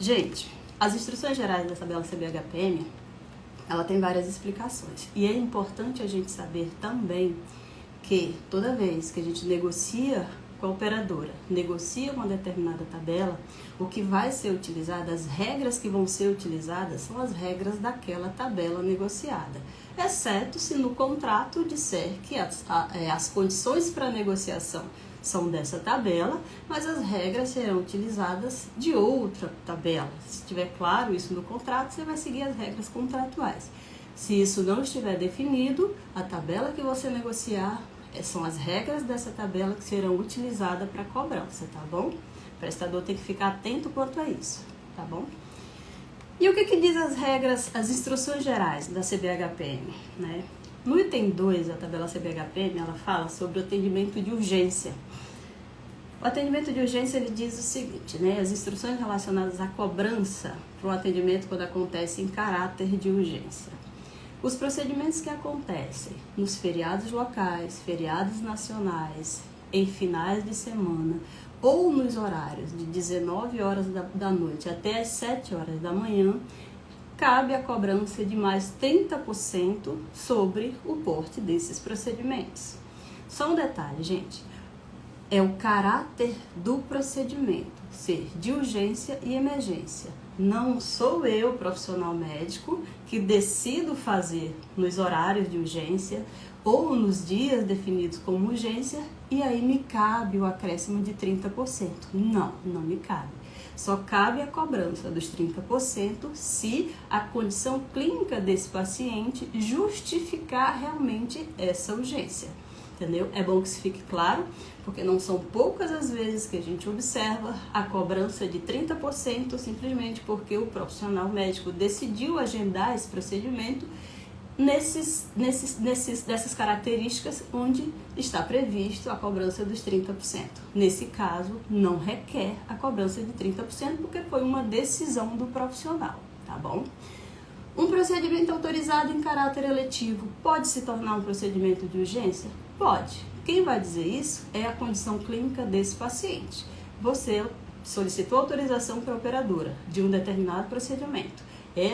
Gente, as instruções gerais da tabela CBHPM, ela tem várias explicações. E é importante a gente saber também que toda vez que a gente negocia com a operadora, negocia uma determinada tabela, o que vai ser utilizado, as regras que vão ser utilizadas são as regras daquela tabela negociada. Exceto se no contrato disser que as condições para negociação são dessa tabela, mas as regras serão utilizadas de outra tabela. Se estiver claro isso no contrato, você vai seguir as regras contratuais. Se isso não estiver definido, a tabela que você negociar são as regras dessa tabela que serão utilizadas para cobrança, tá bom? O prestador tem que ficar atento quanto a isso, tá bom? E o que diz as regras, as instruções gerais da CBHPM, né? No item 2 da tabela CBHPM, ela fala sobre o atendimento de urgência. O atendimento de urgência, ele diz o seguinte, né? As instruções relacionadas à cobrança para o atendimento quando acontece em caráter de urgência. Os procedimentos que acontecem nos feriados locais, feriados nacionais, em finais de semana ou nos horários de 19 horas da noite até as 7 horas da manhã, cabe a cobrança de mais 30% sobre o porte desses procedimentos. Só um detalhe, gente, é o caráter do procedimento ser de urgência e emergência. Não sou eu, profissional médico, que decido fazer nos horários de urgência ou nos dias definidos como urgência e aí me cabe o acréscimo de 30%. Não me cabe. Só cabe a cobrança dos 30% se a condição clínica desse paciente justificar realmente essa urgência. Entendeu? É bom que isso fique claro, porque não são poucas as vezes que a gente observa a cobrança de 30% simplesmente porque o profissional médico decidiu agendar esse procedimento dessas características onde está previsto a cobrança dos 30%. Nesse caso, não requer a cobrança de 30% porque foi uma decisão do profissional, tá bom? Um procedimento autorizado em caráter eletivo pode se tornar um procedimento de urgência? Pode. Quem vai dizer isso é a condição clínica desse paciente. Você solicitou autorização para a operadora de um determinado procedimento.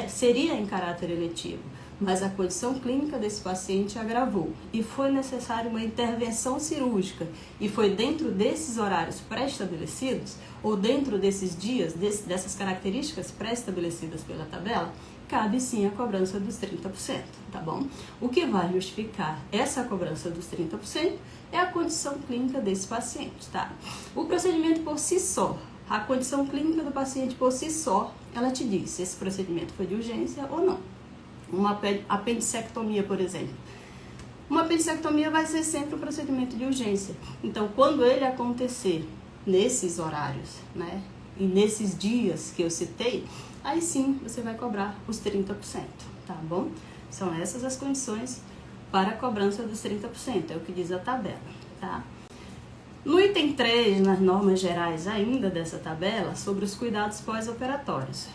Seria em caráter eletivo, mas a condição clínica desse paciente agravou e foi necessária uma intervenção cirúrgica e foi dentro desses horários pré-estabelecidos ou dentro desses dias, dessas características pré-estabelecidas pela tabela, cabe sim a cobrança dos 30%, tá bom? O que vai justificar essa cobrança dos 30% é a condição clínica desse paciente, tá? O procedimento por si só, a condição clínica do paciente por si só, ela te diz se esse procedimento foi de urgência ou não. Uma apendicectomia, por exemplo. Uma apendicectomia vai ser sempre um procedimento de urgência. Então, quando ele acontecer nesses horários, né, e nesses dias que eu citei, aí sim você vai cobrar os 30%, tá bom? São essas as condições para a cobrança dos 30%, é o que diz a tabela, tá? No item 3, nas normas gerais ainda dessa tabela, sobre os cuidados pós-operatórios.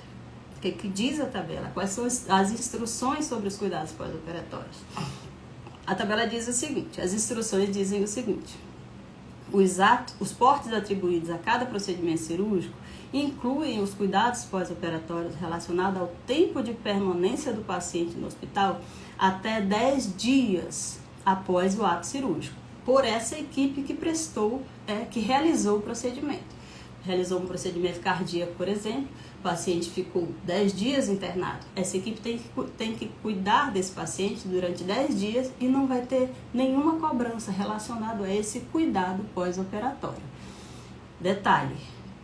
O que diz a tabela? Quais são as instruções sobre os cuidados pós-operatórios? A tabela diz o seguinte, as instruções dizem o seguinte: os portes atribuídos a cada procedimento cirúrgico incluem os cuidados pós-operatórios relacionados ao tempo de permanência do paciente no hospital até 10 dias após o ato cirúrgico, por essa equipe que realizou o procedimento. Realizou um procedimento cardíaco, por exemplo, o paciente ficou 10 dias internado. Essa equipe tem que cuidar desse paciente durante 10 dias e não vai ter nenhuma cobrança relacionada a esse cuidado pós-operatório. Detalhe,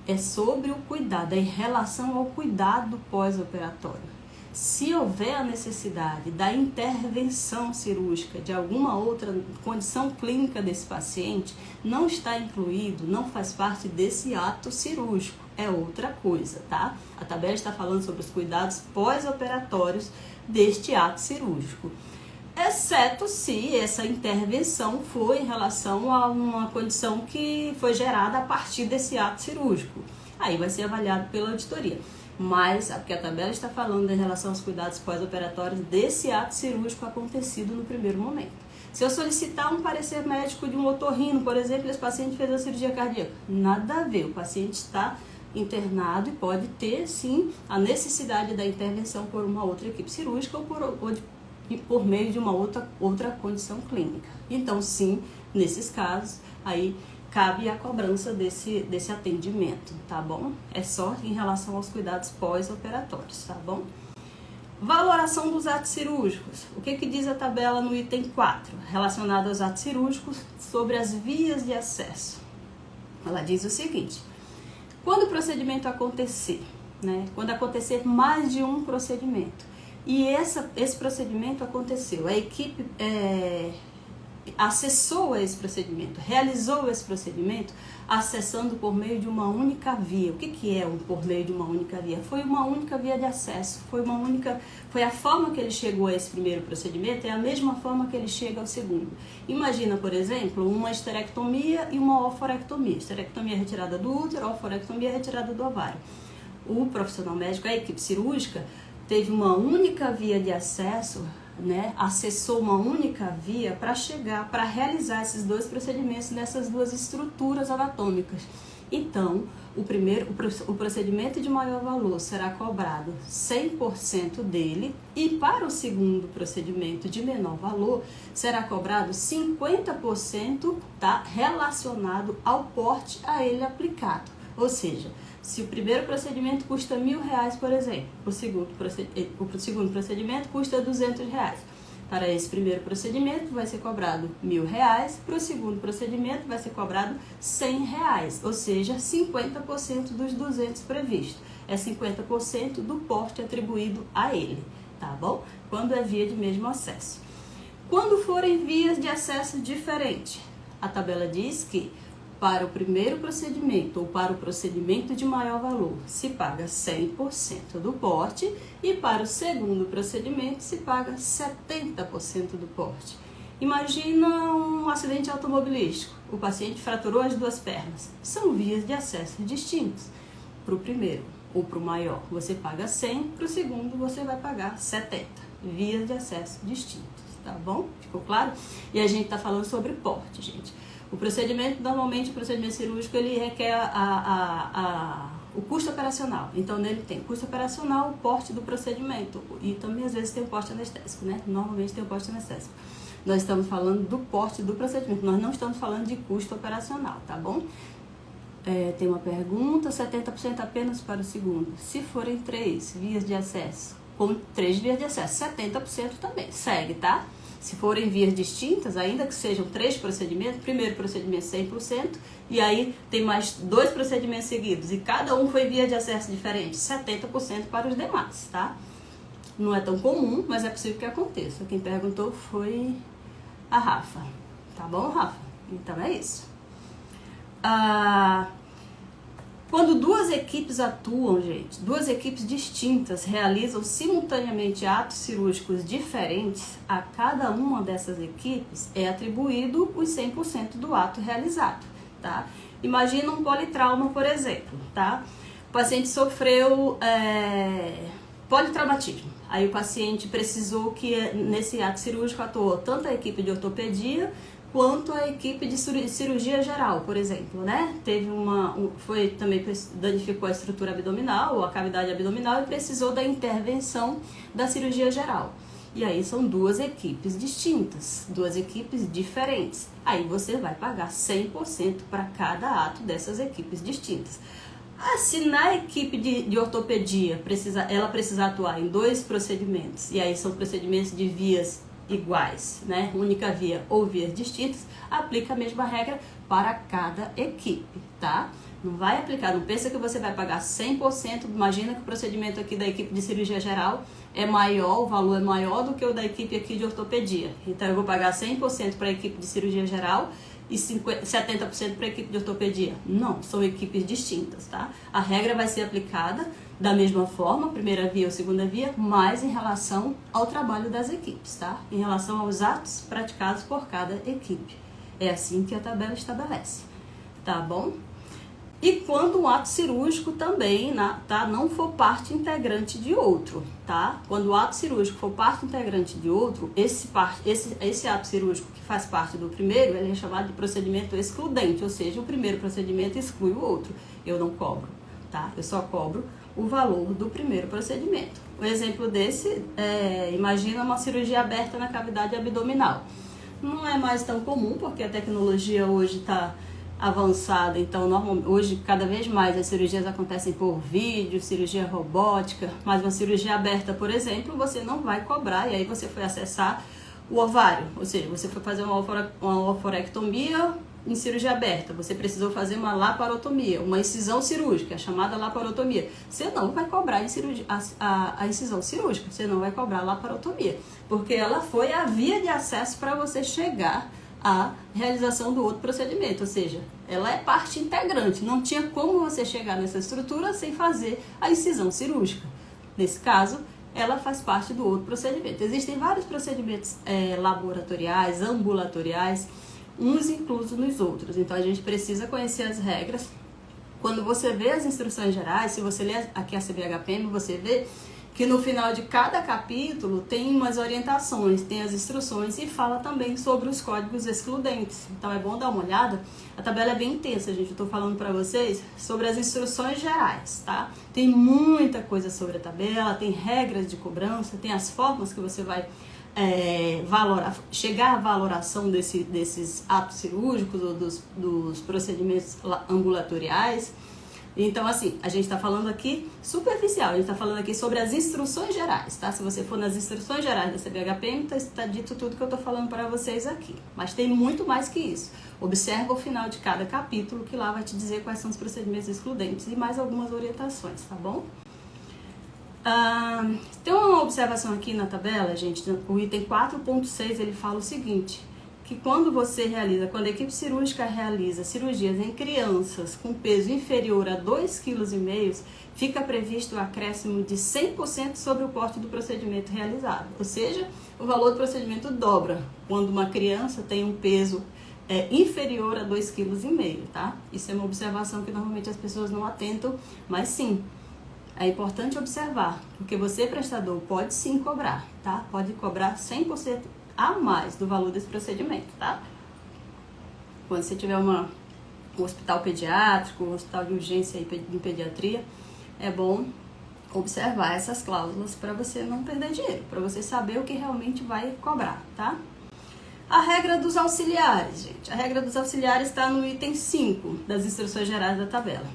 é sobre o cuidado, é em relação ao cuidado pós-operatório. Se houver a necessidade da intervenção cirúrgica de alguma outra condição clínica desse paciente, não está incluído, não faz parte desse ato cirúrgico, é outra coisa, tá? A tabela está falando sobre os cuidados pós-operatórios deste ato cirúrgico, exceto se essa intervenção foi em relação a uma condição que foi gerada a partir desse ato cirúrgico. Aí vai ser avaliado pela auditoria. Mas, porque a tabela está falando em relação aos cuidados pós-operatórios desse ato cirúrgico acontecido no primeiro momento. Se eu solicitar um parecer médico de um otorrino, por exemplo, esse paciente fez a cirurgia cardíaca, nada a ver, o paciente está internado e pode ter, sim, a necessidade da intervenção por uma outra equipe cirúrgica ou por meio de uma outra condição clínica. Então, sim, nesses casos, aí cabe a cobrança desse atendimento, tá bom? É só em relação aos cuidados pós-operatórios, tá bom? Valoração dos atos cirúrgicos. O que diz a tabela no item 4, relacionado aos atos cirúrgicos, sobre as vias de acesso? Ela diz o seguinte: quando o procedimento acontecer, né, quando acontecer mais de um procedimento, e esse procedimento aconteceu, a equipe acessou esse procedimento, realizou esse procedimento, acessando por meio de uma única via. O que é por meio de uma única via? Foi uma única via de acesso, foi a forma que ele chegou a esse primeiro procedimento, é a mesma forma que ele chega ao segundo. Imagina, por exemplo, uma esterectomia e uma oforectomia. Esterectomia retirada do útero, oforectomia retirada do ovário. O profissional médico, a equipe cirúrgica, teve uma única via de acesso, né, acessou uma única via para realizar esses dois procedimentos nessas duas estruturas anatômicas. Então, o procedimento de maior valor será cobrado 100% dele, e para o segundo procedimento de menor valor será cobrado 50%, tá, relacionado ao porte a ele aplicado. Ou seja, se o primeiro procedimento custa R$1.000, por exemplo, o segundo procedimento custa R$200. Para esse primeiro procedimento vai ser cobrado R$1.000, para o segundo procedimento vai ser cobrado R$100, ou seja, 50% dos 200 previstos. É 50% do porte atribuído a ele, tá bom? Quando é via de mesmo acesso. Quando forem vias de acesso diferentes, a tabela diz que para o primeiro procedimento ou para o procedimento de maior valor se paga 100% do porte, e para o segundo procedimento se paga 70% do porte. Imagina um acidente automobilístico, o paciente fraturou as duas pernas. São vias de acesso distintas. Para o primeiro ou para o maior você paga 100, para o segundo você vai pagar 70. Vias de acesso distintas, tá bom? Ficou claro? E a gente está falando sobre porte, gente. O procedimento, normalmente o procedimento cirúrgico, ele requer o custo operacional. Então, nele tem custo operacional, o porte do procedimento, e também às vezes tem o porte anestésico, né? Normalmente tem o porte anestésico. Nós estamos falando do porte do procedimento, nós não estamos falando de custo operacional, tá bom? Tem uma pergunta: 70% apenas para o segundo. Se forem 3 vias de acesso, com 3 vias de acesso, 70% também. Segue, tá? Se forem vias distintas, ainda que sejam 3 procedimentos, primeiro procedimento 100%, e aí tem mais 2 procedimentos seguidos, e cada um foi via de acesso diferente, 70% para os demais, tá? Não é tão comum, mas é possível que aconteça. Quem perguntou foi a Rafa. Tá bom, Rafa? Então é isso. Quando duas equipes atuam, gente, duas equipes distintas realizam simultaneamente atos cirúrgicos diferentes, a cada uma dessas equipes é atribuído os 100% do ato realizado, tá? Imagina um politrauma, por exemplo, tá? O paciente sofreu politraumatismo. Aí o paciente precisou que nesse ato cirúrgico atuou tanto a equipe de ortopedia quanto a equipe de cirurgia geral, por exemplo, né? Também danificou a estrutura abdominal ou a cavidade abdominal e precisou da intervenção da cirurgia geral. E aí são duas equipes distintas, duas equipes diferentes. Aí você vai pagar 100% para cada ato dessas equipes distintas. Se na equipe de ortopedia ela precisar atuar em 2 procedimentos, e aí são procedimentos de vias iguais, né? Única via ou vias distintas, aplica a mesma regra para cada equipe, tá? Não vai aplicar, não pensa que você vai pagar 100%, imagina que o procedimento aqui da equipe de cirurgia geral é maior, o valor é maior do que o da equipe aqui de ortopedia. Então eu vou pagar 100% para a equipe de cirurgia geral e 70% para a equipe de ortopedia. Não, são equipes distintas, tá? A regra vai ser aplicada da mesma forma, primeira via ou segunda via, mas em relação ao trabalho das equipes, tá? Em relação aos atos praticados por cada equipe. É assim que a tabela estabelece, tá bom? E quando um ato cirúrgico também, tá, não for parte integrante de outro, tá? Quando o ato cirúrgico for parte integrante de outro, esse ato cirúrgico que faz parte do primeiro, ele é chamado de procedimento excludente, ou seja, o primeiro procedimento exclui o outro. Eu não cobro. tá? Eu só cobro o valor do primeiro procedimento. Um exemplo desse imagina uma cirurgia aberta na cavidade abdominal. Não é mais tão comum, porque a tecnologia hoje está avançada, então hoje cada vez mais as cirurgias acontecem por vídeo, cirurgia robótica, mas uma cirurgia aberta, por exemplo, você não vai cobrar, e aí você foi acessar o ovário, ou seja, você foi fazer uma oforectomia em cirurgia aberta, você precisou fazer uma laparotomia, uma incisão cirúrgica, a chamada laparotomia. Você não vai cobrar a incisão cirúrgica, você não vai cobrar a laparotomia, porque ela foi a via de acesso para você chegar à realização do outro procedimento, ou seja, ela é parte integrante, não tinha como você chegar nessa estrutura sem fazer a incisão cirúrgica. Nesse caso, ela faz parte do outro procedimento. Existem vários procedimentos laboratoriais, ambulatoriais, uns inclusos nos outros. Então, a gente precisa conhecer as regras. Quando você vê as instruções gerais, se você ler aqui a CBHPM, você vê que no final de cada capítulo tem umas orientações, tem as instruções e fala também sobre os códigos excludentes. Então, é bom dar uma olhada. A tabela é bem intensa, gente. Eu estou falando para vocês sobre as instruções gerais, tá? Tem muita coisa sobre a tabela, tem regras de cobrança, tem as formas que você vai chegar à valoração desses atos cirúrgicos ou dos procedimentos ambulatoriais. Então, assim, a gente está falando aqui superficial, a gente está falando aqui sobre as instruções gerais, tá? Se você for nas instruções gerais da CBHPM, está dito tudo que eu estou falando para vocês aqui. Mas tem muito mais que isso. Observa o final de cada capítulo, que lá vai te dizer quais são os procedimentos excludentes e mais algumas orientações, tá bom? Tem uma observação aqui na tabela, gente, o item 4.6, ele fala o seguinte, que quando a equipe cirúrgica realiza cirurgias em crianças com peso inferior a 2,5 kg, fica previsto o acréscimo de 100% sobre o porte do procedimento realizado. Ou seja, o valor do procedimento dobra quando uma criança tem um peso inferior a 2,5 kg, tá? Isso é uma observação que normalmente as pessoas não atentam, mas sim, é importante observar, porque você, prestador, pode sim cobrar, tá? Pode cobrar 100% a mais do valor desse procedimento, tá? Quando você tiver um hospital pediátrico, um hospital de urgência em pediatria, é bom observar essas cláusulas para você não perder dinheiro, para você saber o que realmente vai cobrar, tá? A regra dos auxiliares, gente. A regra dos auxiliares está no item 5 das instruções gerais da tabela.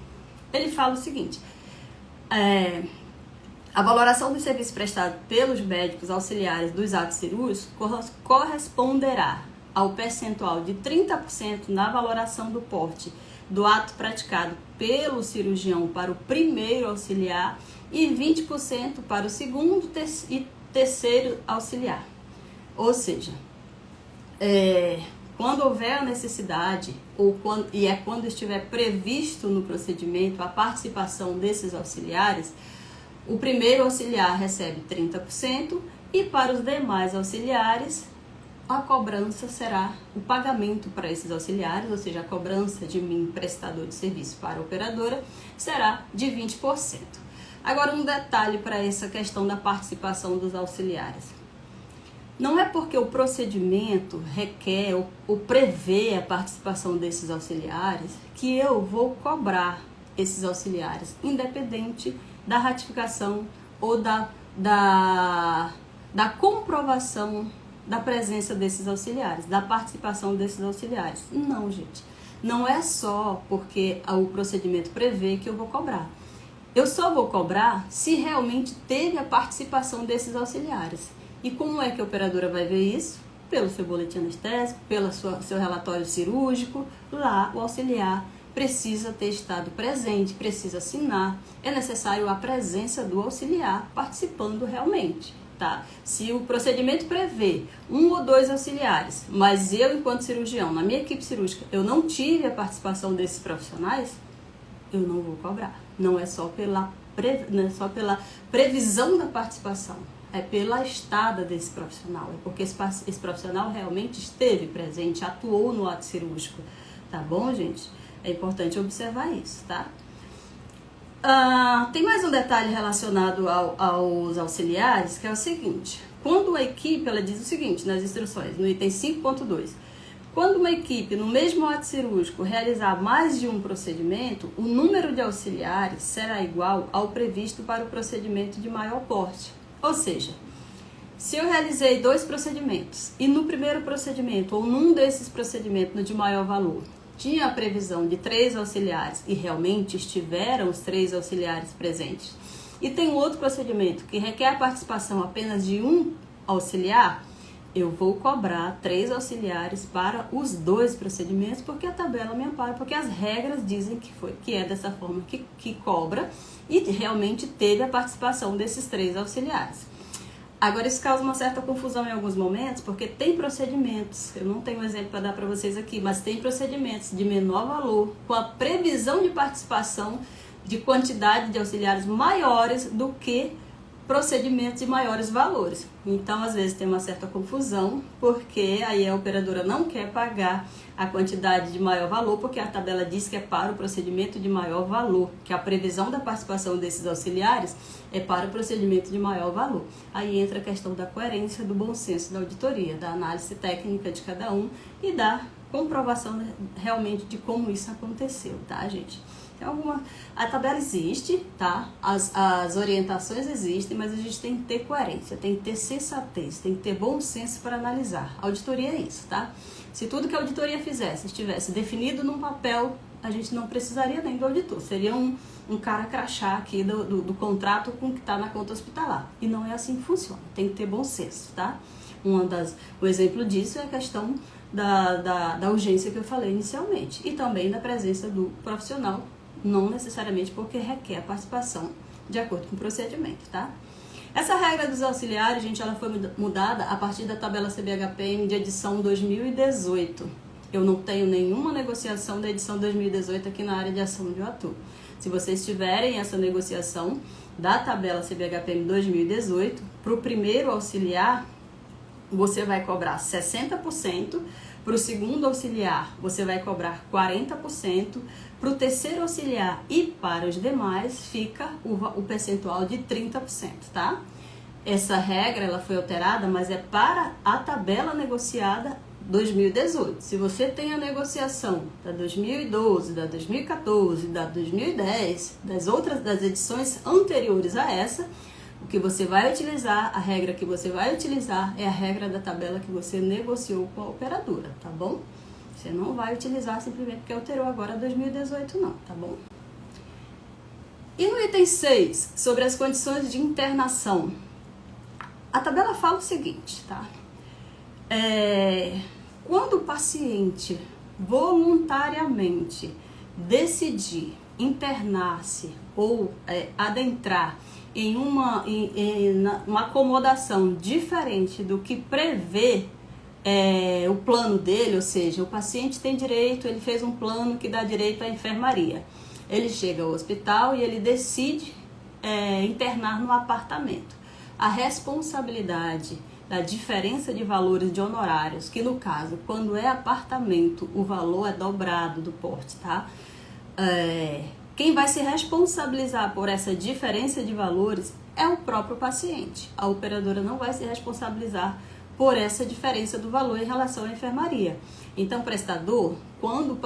Ele fala o seguinte: a valoração dos serviços prestados pelos médicos auxiliares dos atos cirúrgicos corresponderá ao percentual de 30% na valoração do porte do ato praticado pelo cirurgião para o primeiro auxiliar e 20% para o segundo e terceiro auxiliar. Ou seja, quando houver a necessidade quando estiver previsto no procedimento a participação desses auxiliares, o primeiro auxiliar recebe 30% e para os demais auxiliares a cobrança será o pagamento para esses auxiliares, ou seja, a cobrança de mim, prestador de serviço, para a operadora será de 20%. Agora, um detalhe para essa questão da participação dos auxiliares. Não é porque o procedimento requer ou prevê a participação desses auxiliares que eu vou cobrar esses auxiliares, independente da ratificação ou da comprovação da presença desses auxiliares, da participação desses auxiliares. Não, gente. Não é só porque o procedimento prevê que eu vou cobrar. Eu só vou cobrar se realmente teve a participação desses auxiliares. E como é que a operadora vai ver isso? Pelo seu boletim anestésico, pelo seu relatório cirúrgico. Lá o auxiliar precisa ter estado presente, precisa assinar. É necessário a presença do auxiliar participando realmente, tá? Se o procedimento prevê 1 ou 2 auxiliares, mas eu, enquanto cirurgião, na minha equipe cirúrgica, eu não tive a participação desses profissionais, eu não vou cobrar. Não é só pela previsão da participação, é pela estada desse profissional, é porque esse profissional realmente esteve presente, atuou no ato cirúrgico, tá bom, gente? É importante observar isso, tá? Tem mais um detalhe relacionado aos auxiliares, que é o seguinte: quando a equipe, ela diz o seguinte nas instruções, no item 5.2, Quando uma equipe, no mesmo ato cirúrgico, realizar mais de um procedimento, o número de auxiliares será igual ao previsto para o procedimento de maior porte. Ou seja, se eu realizei 2 procedimentos e no primeiro procedimento, ou num desses procedimentos, no de maior valor, tinha a previsão de 3 auxiliares e realmente estiveram os 3 auxiliares presentes, e tem um outro procedimento que requer a participação apenas de um auxiliar, eu vou cobrar 3 auxiliares para os 2 procedimentos, porque a tabela me ampara, porque as regras dizem que é dessa forma que cobra, e realmente teve a participação desses 3 auxiliares. Agora, isso causa uma certa confusão em alguns momentos, porque tem procedimentos, eu não tenho um exemplo para dar para vocês aqui, mas tem procedimentos de menor valor, com a previsão de participação de quantidade de auxiliares maiores do que procedimentos de maiores valores. Então, às vezes tem uma certa confusão, porque aí a operadora não quer pagar a quantidade de maior valor, porque a tabela diz que é para o procedimento de maior valor, que a previsão da participação desses auxiliares é para o procedimento de maior valor. Aí entra a questão da coerência, do bom senso da auditoria, da análise técnica de cada um e da comprovação realmente de como isso aconteceu, tá, gente? Então, a tabela existe, tá? As orientações existem, mas a gente tem que ter coerência, tem que ter sensatez, tem que ter bom senso para analisar. A auditoria é isso, tá? Se tudo que a auditoria fizesse estivesse definido num papel, a gente não precisaria nem do auditor. Seria um cara crachá aqui do contrato com o que está na conta hospitalar. E não é assim que funciona. Tem que ter bom senso, tá? O exemplo disso é a questão da urgência que eu falei inicialmente. E também da presença do profissional, não necessariamente porque requer a participação de acordo com o procedimento, tá? Essa regra dos auxiliares, gente, ela foi mudada a partir da tabela CBHPM de edição 2018. Eu não tenho nenhuma negociação da edição 2018 aqui na área de ação onde eu atuo. Se vocês tiverem essa negociação da tabela CBHPM 2018, para o primeiro auxiliar, você vai cobrar 60%, para o segundo auxiliar, você vai cobrar 40%, para o terceiro auxiliar e para os demais, fica o percentual de 30%, tá? Essa regra, ela foi alterada, mas é para a tabela negociada 2018. Se você tem a negociação da 2012, da 2014, da 2010, das edições anteriores a essa, o que você vai utilizar, a regra que você vai utilizar é a regra da tabela que você negociou com a operadora, tá bom? Você não vai utilizar simplesmente porque alterou agora 2018 não, tá bom? E no item 6, sobre as condições de internação, a tabela fala o seguinte, tá? Quando o paciente voluntariamente decidir internar-se ou adentrar em uma acomodação diferente do que prevê o plano dele, ou seja, o paciente tem direito, ele fez um plano que dá direito à enfermaria. Ele chega ao hospital e ele decide internar no apartamento. A responsabilidade da diferença de valores de honorários, que no caso, quando é apartamento, o valor é dobrado do porte, tá? Quem vai se responsabilizar por essa diferença de valores é o próprio paciente. A operadora não vai se responsabilizar por essa diferença do valor em relação à enfermaria. Então, prestador, quando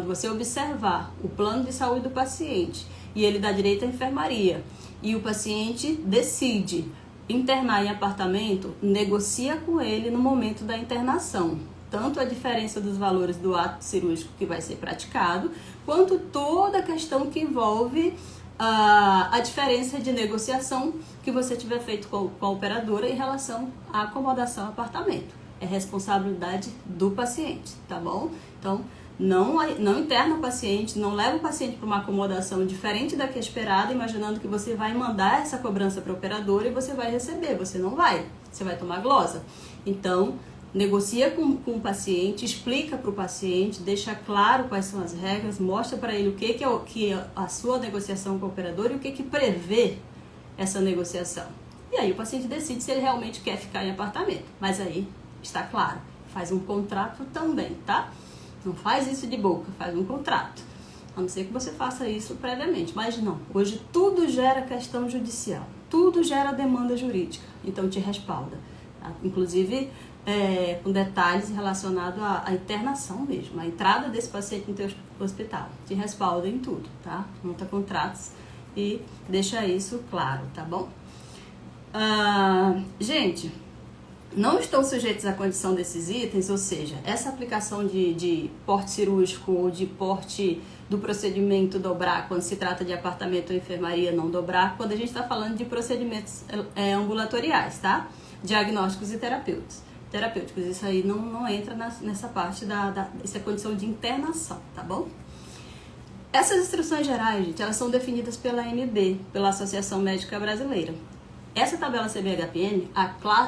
você observar o plano de saúde do paciente e ele dá direito à enfermaria e o paciente decide internar em apartamento, negocia com ele no momento da internação. Tanto a diferença dos valores do ato cirúrgico que vai ser praticado, quanto toda a questão que envolve a diferença de negociação que você tiver feito com a operadora em relação à acomodação apartamento. É responsabilidade do paciente, tá bom? Então, não interna o paciente, não leva o paciente para uma acomodação diferente da que é esperada, imaginando que você vai mandar essa cobrança para a operadora e você vai receber. Você não vai, você vai tomar glosa. Então, negocia com o paciente, explica para o paciente, deixa claro quais são as regras, mostra para ele o que é a sua negociação com a operadora e o que prevê essa negociação. E aí o paciente decide se ele realmente quer ficar em apartamento. Mas aí, está claro, faz um contrato também, tá? Não faz isso de boca, faz um contrato. A não ser que você faça isso previamente. Mas não, hoje tudo gera questão judicial, tudo gera demanda jurídica, então te respalda. tá? Inclusive com detalhes relacionados à internação mesmo, a entrada desse paciente no teu hospital. Te respalda em tudo, tá? Monta contratos e deixa isso claro, tá bom? Gente, não estão sujeitos à condição desses itens, ou seja, essa aplicação de porte cirúrgico ou de porte do procedimento dobrar quando se trata de apartamento ou enfermaria não dobrar, quando a gente está falando de procedimentos ambulatoriais, tá? Diagnósticos e terapêuticos. Isso aí não entra nessa parte dessa condição de internação, tá bom? Essas instruções gerais, gente, elas são definidas pela AMB, pela Associação Médica Brasileira. Essa tabela CBHPN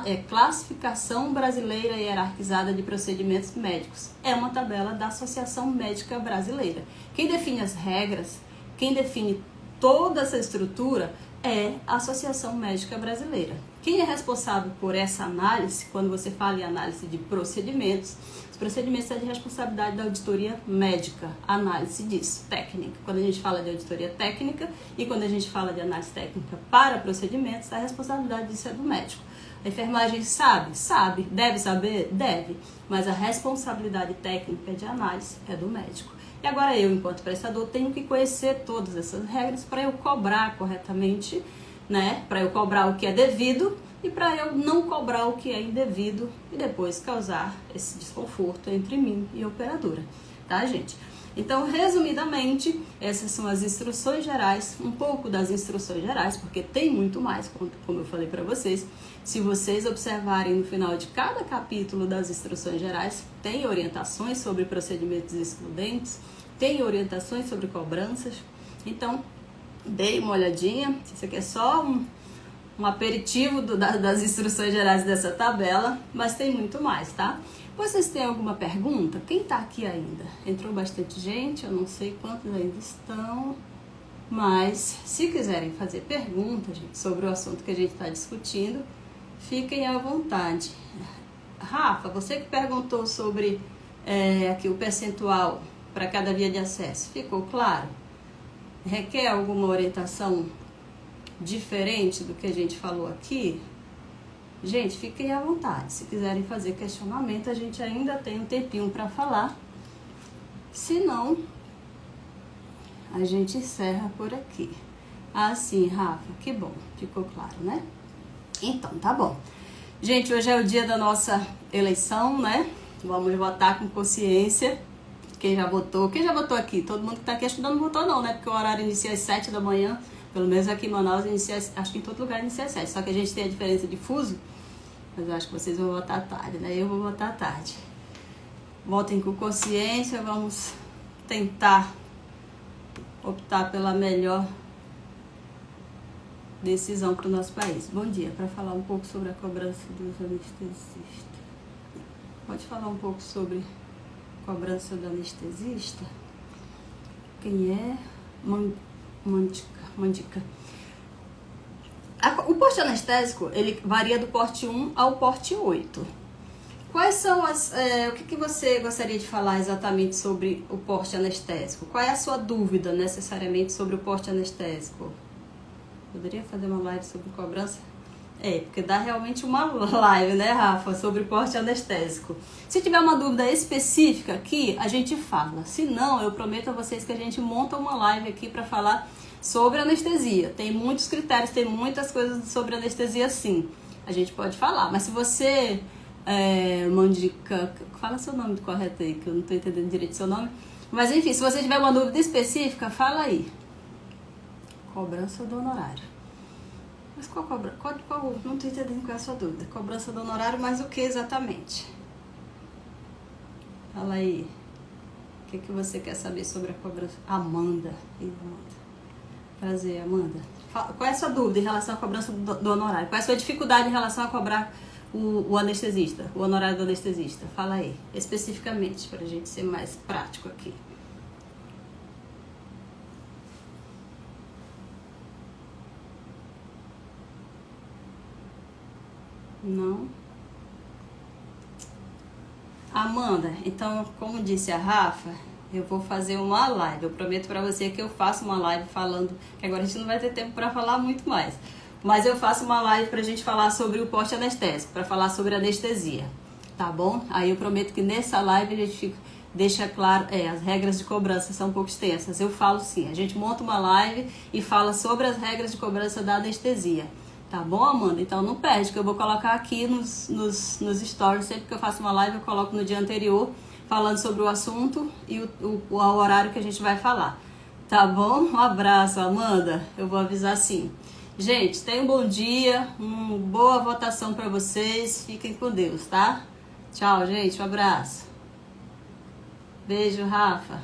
é Classificação Brasileira Hierarquizada de Procedimentos Médicos. É uma tabela da Associação Médica Brasileira. Quem define as regras, quem define toda essa estrutura é a Associação Médica Brasileira. Quem é responsável por essa análise, quando você fala em análise de procedimentos, os procedimentos são de responsabilidade da auditoria médica, análise disso, técnica. Quando a gente fala de auditoria técnica e quando a gente fala de análise técnica para procedimentos, a responsabilidade disso é do médico. A enfermagem sabe, deve saber, deve, mas a responsabilidade técnica de análise é do médico. E agora eu, enquanto prestador, tenho que conhecer todas essas regras para eu cobrar corretamente, né? Para eu cobrar o que é devido e para eu não cobrar o que é indevido e depois causar esse desconforto entre mim e a operadora, tá, gente? Então, resumidamente, essas são as instruções gerais, um pouco das instruções gerais, porque tem muito mais, como eu falei para vocês. Se vocês observarem no final de cada capítulo das instruções gerais, tem orientações sobre procedimentos excludentes, tem orientações sobre cobranças. Então, dê uma olhadinha, se você quer só um aperitivo das instruções gerais dessa tabela, mas tem muito mais, tá? Vocês têm alguma pergunta? Quem tá aqui ainda? Entrou bastante gente, eu não sei quantos ainda estão, mas se quiserem fazer perguntas, gente, sobre o assunto que a gente está discutindo, fiquem à vontade. Rafa, você que perguntou sobre aqui o percentual para cada via de acesso, ficou claro? Requer alguma orientação diferente do que a gente falou aqui? Gente, fiquem à vontade. Se quiserem fazer questionamento, a gente ainda tem um tempinho para falar. Se não, a gente encerra por aqui. Ah, sim, Rafa, que bom. Ficou claro, né? Então, tá bom. Gente, hoje é o dia da nossa eleição, né? Vamos votar com consciência. Quem já votou aqui? Todo mundo que tá aqui acho que não votou não, né? Porque o horário inicia às 7 da manhã. Pelo menos aqui em Manaus, acho que em todo lugar inicia às 7. Só que a gente tem a diferença de fuso. Mas eu acho que vocês vão votar à tarde, né? Eu vou votar à tarde. Votem com consciência, vamos tentar optar pela melhor decisão para o nosso país. Bom dia, para falar um pouco sobre a cobrança dos anestesistas. Pode falar um pouco sobre cobrança do anestesista? Quem é? Mandica. O porte anestésico, ele varia do porte 1 ao porte 8. Quais são o que você gostaria de falar exatamente sobre o porte anestésico? Qual é a sua dúvida necessariamente sobre o porte anestésico? Poderia fazer uma live sobre cobrança? Porque dá realmente uma live, né, Rafa, sobre porte anestésico. Se tiver uma dúvida específica aqui, a gente fala. Se não, eu prometo a vocês que a gente monta uma live aqui para falar sobre anestesia. Tem muitos critérios, tem muitas coisas sobre anestesia, sim. A gente pode falar, mas se você, Mandica, fala seu nome correto aí, que eu não estou entendendo direito seu nome. Mas enfim, se você tiver uma dúvida específica, fala aí. Cobrança do honorário. Mas qual cobrança? Não estou entendendo qual é a sua dúvida. Cobrança do honorário, mas o que exatamente? Fala aí. O que você quer saber sobre a cobrança? Amanda. Prazer, Amanda. Qual é a sua dúvida em relação à cobrança do honorário? Qual é a sua dificuldade em relação a cobrar o anestesista, o honorário do anestesista? Fala aí, especificamente, para a gente ser mais prático aqui. Não? Amanda, então, como disse a Rafa, eu vou fazer uma live. Eu prometo para você que eu faço uma live falando, que agora a gente não vai ter tempo para falar muito mais. Mas eu faço uma live pra gente falar sobre o porte anestésico, pra falar sobre anestesia, tá bom? Aí eu prometo que nessa live a gente deixa claro, as regras de cobrança são um pouco extensas. Eu falo sim, a gente monta uma live e fala sobre as regras de cobrança da anestesia. Tá bom, Amanda? Então não perde, que eu vou colocar aqui nos stories. Sempre que eu faço uma live, eu coloco no dia anterior, falando sobre o assunto e o horário que a gente vai falar. Tá bom? Um abraço, Amanda. Eu vou avisar sim. Gente, tenham um bom dia, uma boa votação para vocês. Fiquem com Deus, tá? Tchau, gente. Um abraço. Beijo, Rafa.